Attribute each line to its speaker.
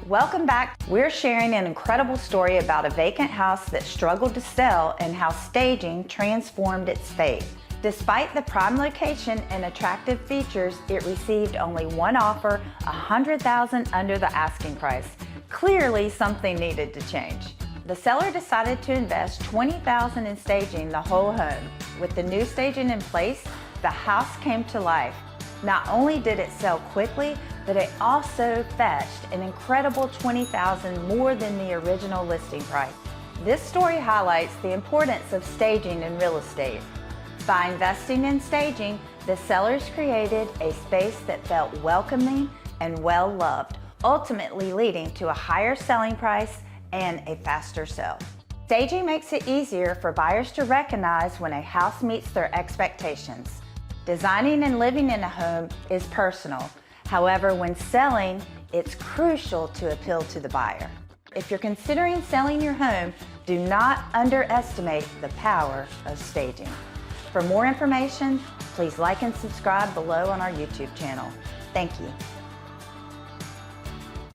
Speaker 1: Welcome back. We're sharing an incredible story about a vacant house that struggled to sell and how staging transformed its fate. Despite the prime location and attractive features, it received only one offer, $100,000 under the asking price. Clearly, something needed to change. The seller decided to invest $20,000 in staging the whole home. With the new staging in place, the house came to life. Not only did it sell quickly, but it also fetched an incredible $20,000 more than the original listing price. This story highlights the importance of staging in real estate. By investing in staging, the sellers created a space that felt welcoming and well-loved, ultimately leading to a higher selling price and a faster sale. Staging makes it easier for buyers to recognize when a house meets their expectations. Designing and living in a home is personal. However, when selling, it's crucial to appeal to the buyer. If you're considering selling your home, do not underestimate the power of staging. For more information, please like and subscribe below on our YouTube channel. Thank you.